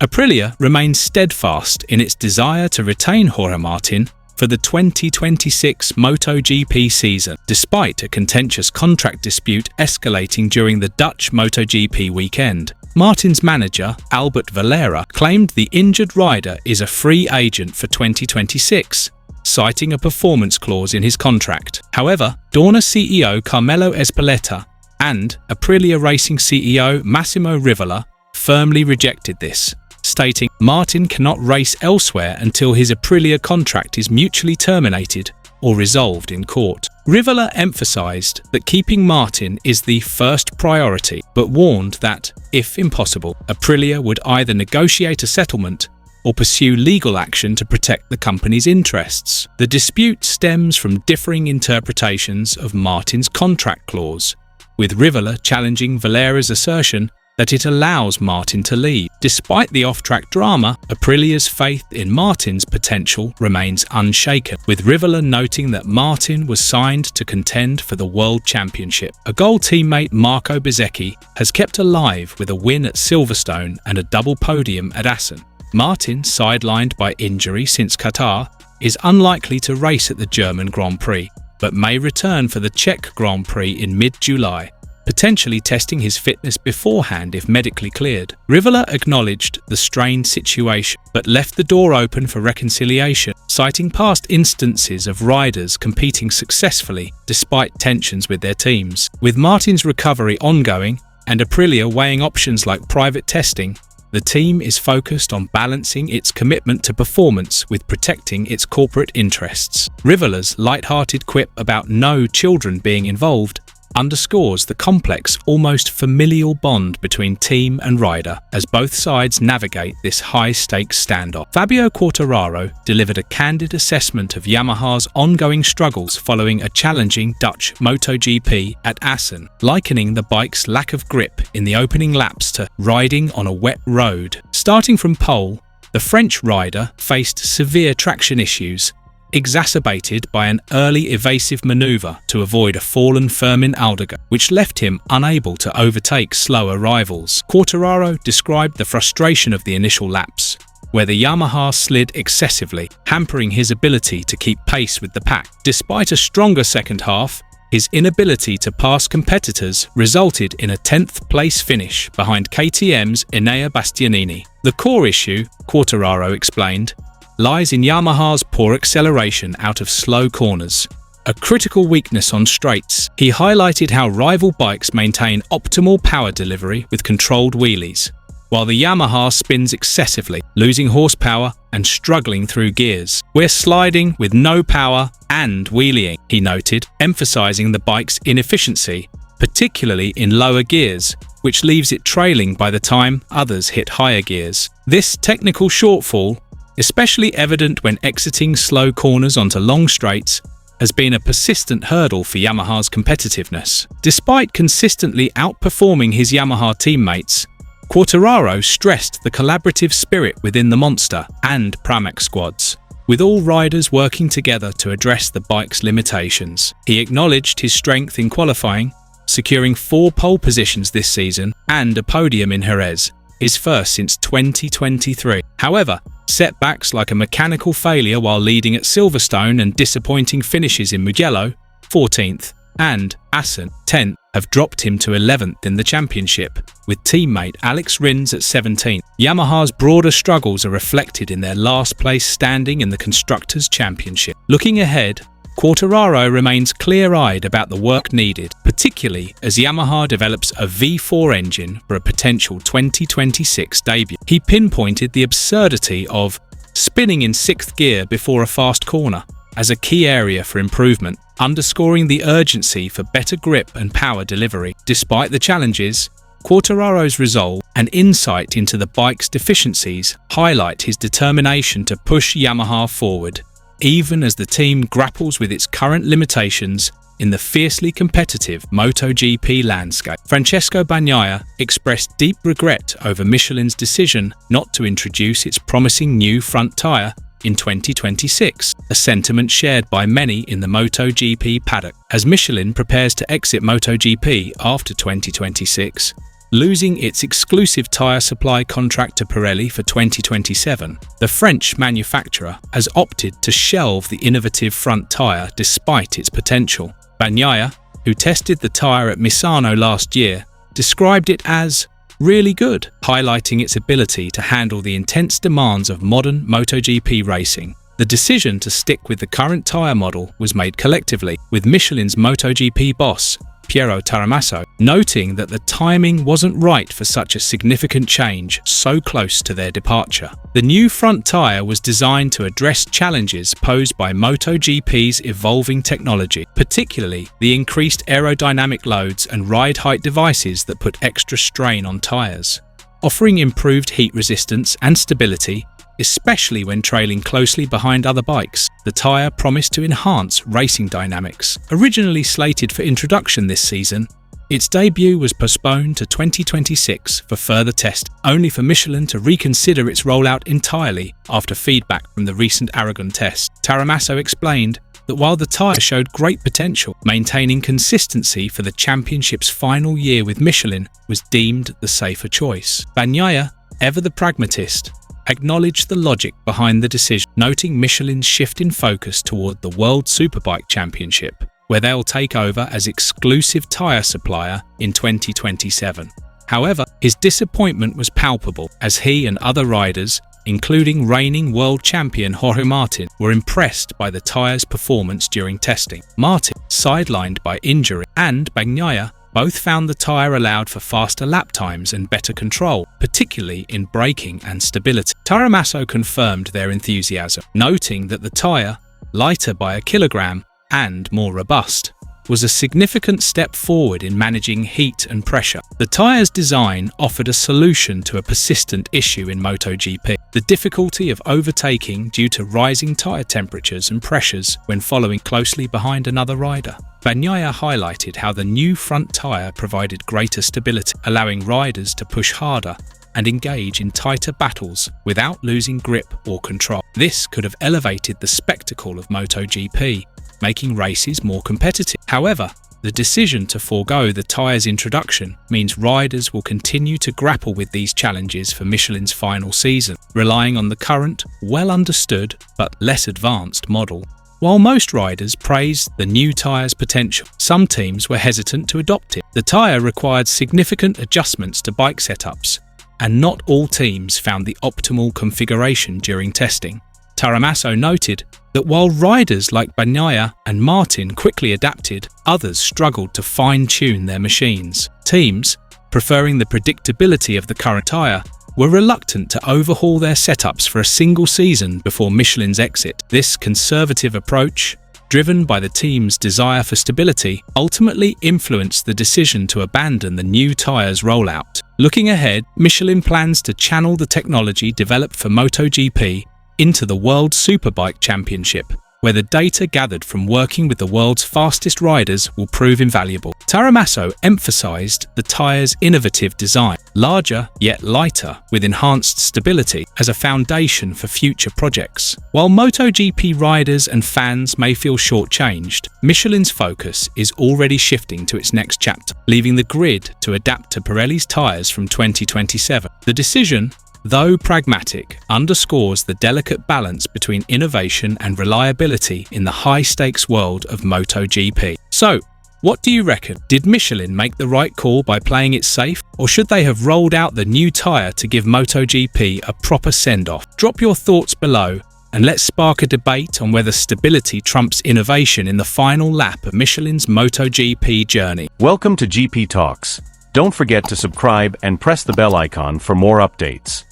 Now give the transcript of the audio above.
Aprilia remains steadfast in its desire to retain Jorge Martin for the 2026 MotoGP season, despite a contentious contract dispute escalating during the Dutch MotoGP weekend. Martin's manager, Albert Valera, claimed the injured rider is a free agent for 2026, citing a performance clause in his contract. However, Dorna CEO Carmelo Ezpeleta and Aprilia Racing CEO Massimo Rivola firmly rejected this, stating Martin cannot race elsewhere until his Aprilia contract is mutually terminated or resolved in court. Rivola emphasized that keeping Martin is the first priority, but warned that, if impossible, Aprilia would either negotiate a settlement or pursue legal action to protect the company's interests. The dispute stems from differing interpretations of Martin's contract clause, with Rivola challenging Valera's assertion that it allows Martin to leave. Despite the off-track drama, Aprilia's faith in Martin's potential remains unshaken, with Rivola noting that Martin was signed to contend for the World Championship. A Gol teammate Marco Bezzecchi has kept alive with a win at Silverstone and a double podium at Assen. Martin, sidelined by injury since Qatar, is unlikely to race at the German Grand Prix, but may return for the Czech Grand Prix in mid-July, potentially testing his fitness beforehand if medically cleared. Rivola acknowledged the strained situation, but left the door open for reconciliation, citing past instances of riders competing successfully despite tensions with their teams. With Martin's recovery ongoing and Aprilia weighing options like private testing, the team is focused on balancing its commitment to performance with protecting its corporate interests. Rivola's light-hearted quip about no children being involved underscores the complex, almost familial bond between team and rider as both sides navigate this high-stakes standoff. Fabio Quartararo delivered a candid assessment of Yamaha's ongoing struggles following a challenging Dutch MotoGP at Assen, likening the bike's lack of grip in the opening laps to riding on a wet road. Starting from pole, the French rider faced severe traction issues, exacerbated by an early evasive maneuver to avoid a fallen Firmin Alderga, which left him unable to overtake slower rivals. Quartararo described the frustration of the initial laps, where the Yamaha slid excessively, hampering his ability to keep pace with the pack. Despite a stronger second half, his inability to pass competitors resulted in a 10th place finish behind KTM's Enea Bastianini. The core issue, Quartararo explained, lies in Yamaha's poor acceleration out of slow corners, a critical weakness on straights. He highlighted how rival bikes maintain optimal power delivery with controlled wheelies, while the Yamaha spins excessively, losing horsepower and struggling through gears. "We're sliding with no power and wheeling," he noted, emphasizing the bike's inefficiency, particularly in lower gears, which leaves it trailing by the time others hit higher gears. This technical shortfall, especially evident when exiting slow corners onto long straights, has been a persistent hurdle for Yamaha's competitiveness. Despite consistently outperforming his Yamaha teammates, Quartararo stressed the collaborative spirit within the Monster and Pramac squads, with all riders working together to address the bike's limitations. He acknowledged his strength in qualifying, securing 4 pole positions this season and a podium in Jerez, his first since 2023. However, setbacks like a mechanical failure while leading at Silverstone and disappointing finishes in Mugello, 14th, and Assen, 10th, have dropped him to 11th in the championship, with teammate Alex Rins at 17th. Yamaha's broader struggles are reflected in their last place standing in the Constructors' Championship. Looking ahead, Quartararo remains clear-eyed about the work needed, particularly as Yamaha develops a V4 engine for a potential 2026 debut. He pinpointed the absurdity of spinning in 6th gear before a fast corner as a key area for improvement, underscoring the urgency for better grip and power delivery. Despite the challenges, Quartararo's resolve and insight into the bike's deficiencies highlight his determination to push Yamaha forward, even as the team grapples with its current limitations in the fiercely competitive MotoGP landscape. Francesco Bagnaia expressed deep regret over Michelin's decision not to introduce its promising new front tyre in 2026, a sentiment shared by many in the MotoGP paddock. As Michelin prepares to exit MotoGP after 2026, Losing its exclusive tyre supply contract to Pirelli for 2027, the French manufacturer has opted to shelve the innovative front tyre despite its potential. Bagnaia, who tested the tyre at Misano last year, described it as really good, highlighting its ability to handle the intense demands of modern MotoGP racing. The decision to stick with the current tyre model was made collectively, with Michelin's MotoGP boss, Piero Taramasso, noting that the timing wasn't right for such a significant change so close to their departure. The new front tyre was designed to address challenges posed by MotoGP's evolving technology, particularly the increased aerodynamic loads and ride height devices that put extra strain on tyres. Offering improved heat resistance and stability, especially when trailing closely behind other bikes, the tyre promised to enhance racing dynamics. Originally slated for introduction this season, its debut was postponed to 2026 for further test, only for Michelin to reconsider its rollout entirely after feedback from the recent Aragon test. Taramasso explained that while the tyre showed great potential, maintaining consistency for the championship's final year with Michelin was deemed the safer choice. Bagnaia, ever the pragmatist, acknowledged the logic behind the decision, noting Michelin's shift in focus toward the World Superbike Championship, where they'll take over as exclusive tyre supplier in 2027. However, his disappointment was palpable as he and other riders, including reigning world champion Jorge Martin, were impressed by the tyre's performance during testing. Martin, sidelined by injury, and Bagnaia both found the tyre allowed for faster lap times and better control, particularly in braking and stability. Taramasso confirmed their enthusiasm, noting that the tyre, lighter by a kilogram and more robust, was a significant step forward in managing heat and pressure. The tyre's design offered a solution to a persistent issue in MotoGP, the difficulty of overtaking due to rising tyre temperatures and pressures when following closely behind another rider. Bagnaia highlighted how the new front tyre provided greater stability, allowing riders to push harder and engage in tighter battles without losing grip or control. This could have elevated the spectacle of MotoGP, making races more competitive. However, the decision to forego the tyre's introduction means riders will continue to grapple with these challenges for Michelin's final season, relying on the current, well-understood but less advanced model. While most riders praised the new tyre's potential, some teams were hesitant to adopt it. The tyre required significant adjustments to bike setups, and not all teams found the optimal configuration during testing. Taramasso noted that while riders like Bagnaia and Martin quickly adapted, others struggled to fine-tune their machines. Teams, preferring the predictability of the current tyre, were reluctant to overhaul their setups for a single season before Michelin's exit. This conservative approach, driven by the team's desire for stability, ultimately influenced the decision to abandon the new tyre's rollout. Looking ahead, Michelin plans to channel the technology developed for MotoGP into the World Superbike Championship, where the data gathered from working with the world's fastest riders will prove invaluable. Taramasso emphasized the tyre's innovative design, larger yet lighter with enhanced stability, as a foundation for future projects. While MotoGP riders and fans may feel shortchanged, Michelin's focus is already shifting to its next chapter, leaving the grid to adapt to Pirelli's tyres from 2027. The decision, though pragmatic, underscores the delicate balance between innovation and reliability in the high-stakes world of MotoGP. So, what do you reckon? Did Michelin make the right call by playing it safe, or should they have rolled out the new tyre to give MotoGP a proper send-off? Drop your thoughts below, and let's spark a debate on whether stability trumps innovation in the final lap of Michelin's MotoGP journey. Welcome to GP Talks. Don't forget to subscribe and press the bell icon for more updates.